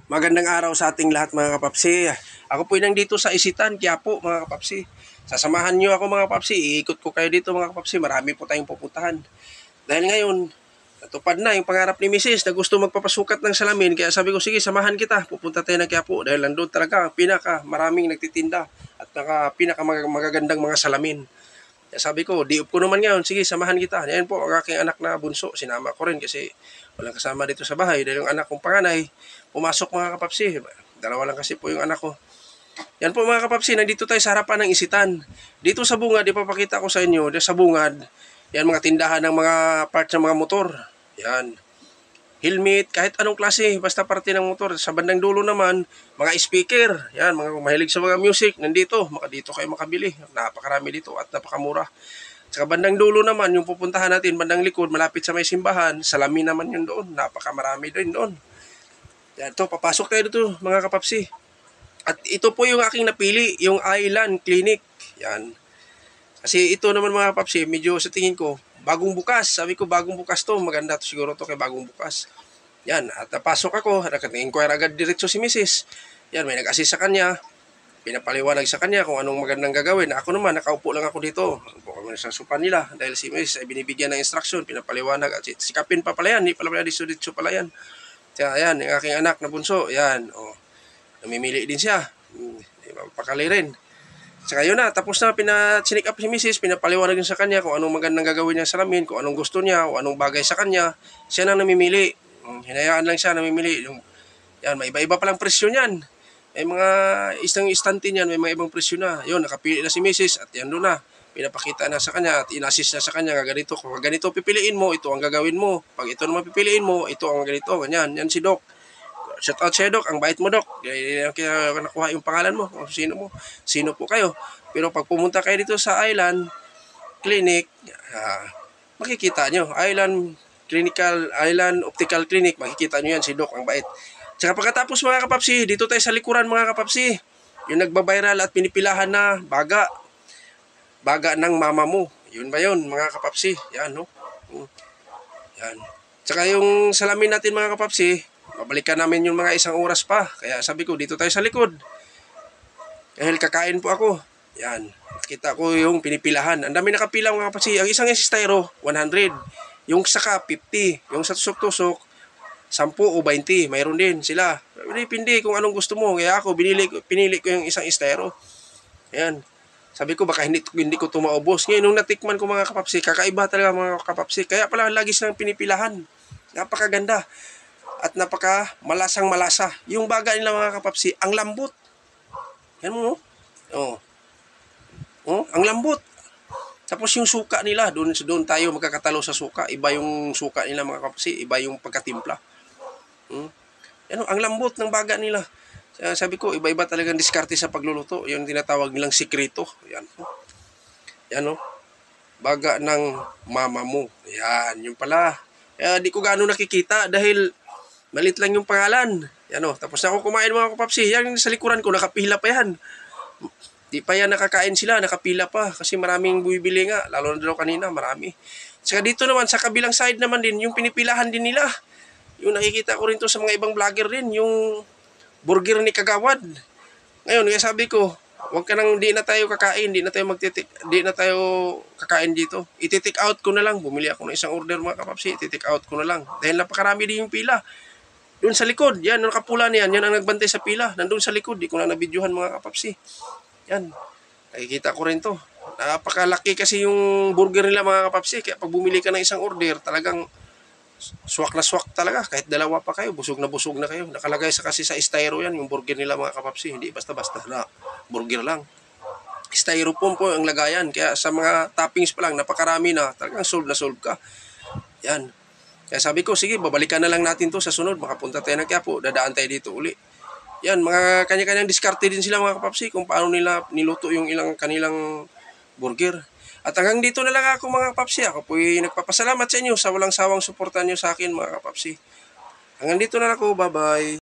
Magandang araw sa ating lahat mga kapapsi. Ako po nandito sa Isitan, Quiapo mga kapapsi. Sasamahan niyo ako mga kapapsi, iikot ko kayo dito mga kapapsi. Marami po tayong pupuntahan. Dahil ngayon, natupad na yung pangarap ni Mrs. na gusto magpapasukat ng salamin. Kaya sabi ko, sige samahan kita, pupunta tayo ng Quiapo. Dahil nandun talaga maraming nagtitinda at magagandang mga salamin. Kaya sabi ko, di-up ko naman ngayon, sige samahan kita. Yan po ang aking anak na bunso, sinama ko rin kasi walang kasama dito sa bahay. Dahil yung anak kong panganay, pumasok mga kapapsi. Dalawa lang kasi po yung anak ko. Yan po mga kapapsi, nandito tayo sa harapan ng Isitan. Dito sa bungad, ipapakita ko sa inyo, dito sa bungad, yan mga tindahan ng mga parts ng mga motor. Yan. Helmet, kahit anong klase, basta parte ng motor. Sa bandang dulo naman, mga speaker. Yan, mga mahilig sa mga music, nandito. Dito kayo makabili. Napakarami dito at napakamura. Sa bandang dulo naman, yung pupuntahan natin, bandang likod, malapit sa may simbahan, salamin naman yun doon. Napakamarami din doon. Yan, ito, papasok tayo dito mga kapapsi. At ito po yung aking napili, yung Island Clinic. Yan. Kasi ito naman mga kapapsi, medyo sa tingin ko, bagong bukas. Sabi ko, bagong bukas to. Maganda to siguro to kay bagong bukas. Yan. At napasok ako. Nakatingin-inquire agad diretso si Mrs. Yan. May nag-assist sa kanya. Pinapaliwanag sa kanya kung anong magandang gagawin. Ako naman, nakaupo lang ako dito. Upo kami sa sopa nila. Dahil si Mrs. ay binibigyan ng instruction. Pinapaliwanag. At sikapin pa pala yan. Hindi pala dito pala yan. Kaya yan. Yung aking anak na bunso. Yan. O. Namimili din siya. Pakali rin. Saka yun na, tapos na, pina-check up si Mrs. Pinapaliwanag sa kanya kung anong magandang gagawin niya sa salamin, kung anong gusto niya, o anong bagay sa kanya. Siya na namimili. Hinayaan lang siya namimili. Yan, may iba-iba palang presyo niyan. May mga isang istante niyan, may mga ibang presyo na. Yun, nakapili na si Mrs. At yan doon na. Pinapakita na sa kanya at in-assist na sa kanya. Ganito, kung ganito pipiliin mo, ito ang gagawin mo. Pag ito naman pipiliin mo, ito ang ganito. Ganyan, yan si Doc. Shout out sa'yo, Doc. Ang bait mo, Doc. Kaya nakuha yung pangalan mo. Kung sino po kayo. Pero pag pumunta kayo dito sa Island Clinic, makikita nyo. Island Optical Clinic, makikita nyo yan. Si Doc, ang bait. Tsaka pagkatapos mga kapapsi, dito tayo sa likuran mga kapapsi. Yung nagbabiral at pinipilahan na baga. Baga ng mama mo. Yun ba yun mga kapapsi? Yan, no? Yan. Tsaka yung salamin natin mga kapapsi, babalikan namin yung mga isang oras pa. Kaya sabi ko, dito tayo sa likod. Dahil kakain po ako. Yan. Nakita ko yung pinipilahan. Ang dami nakapila mga kapatid. Ang isang styro, 100. Yung saka, 50. Yung sa tusok-tusok, 10 o 20. Mayroon din sila. Pindi kung anong gusto mo. Kaya ako, pinili ko yung isang styro. Yan. Sabi ko, baka hindi ko ito maubos. Ngayon, nung natikman ko mga kapapsi, kakaiba talaga mga kapapsi. Kaya pala lagi silang pinipilahan. Napakaganda. At napaka malasang malasa. Yung baga nila mga kapapsi, ang lambot. Yan mo, oh. Oh, ang lambot. Tapos yung suka nila, doon tayo magkakatalo sa suka. Iba yung suka nila mga kapapsi, iba yung pagkatimpla. Yan, ang lambot ng baga nila. Sabi ko, iba-iba talagang diskarte sa pagluluto. Yung tinatawag nilang sikreto. Yan. Yan, oh. Baga ng mama mo. Yan, yun pala. Di ko gaano nakikita dahil malit lang yung pangalan. Yan o. Tapos na ako kumain mga kapapsi. Yan sa likuran ko, nakapila pa yan. Di pa yan nakakain sila, nakapila pa. Kasi maraming bumibili nga. Lalo na daw kanina, marami. Saka dito naman, sa kabilang side naman din, yung pinipilahan din nila. Yung nakikita ko rin to sa mga ibang vlogger din, yung burger ni Kagawad. Ngayon, kaya sabi ko, wag ka nang di na tayo kakain, di na tayo kakain dito. I-take out ko na lang. Bumili ako ng isang order mga kapapsi, i-take out ko na lang. Dahil napakarami din yung pila. Doon sa likod, yan, nakapula niyan, yan ang nagbantay sa pila. Nandun sa likod, di ko na nabidyohan mga kapapsi. Yan, nakikita ko rin to. Napakalaki kasi yung burger nila mga kapapsi. Kaya pag bumili ka ng isang order, talagang swak na swak talaga. Kahit dalawa pa kayo, busog na kayo. Nakalagay kasi sa styro yan, yung burger nila mga kapapsi. Hindi basta-basta na burger lang. Styrofoam po ang lagayan. Kaya sa mga toppings pa lang, napakarami na. Talagang solve ka. Yan. Kaya sabi ko, sige, babalikan na lang natin to sa sunod. Makapunta tayo ng Quiapo, dadaan tayo dito uli. Yan, mga kanya-kanyang diskarte din sila mga kapapsi kung paano nila niluto yung kanilang burger. At hanggang dito na lang ako mga kapapsi. Ako po nagpapasalamat sa inyo sa walang sawang suporta nyo sa akin mga kapapsi. Hanggang dito na lang ako, bye-bye.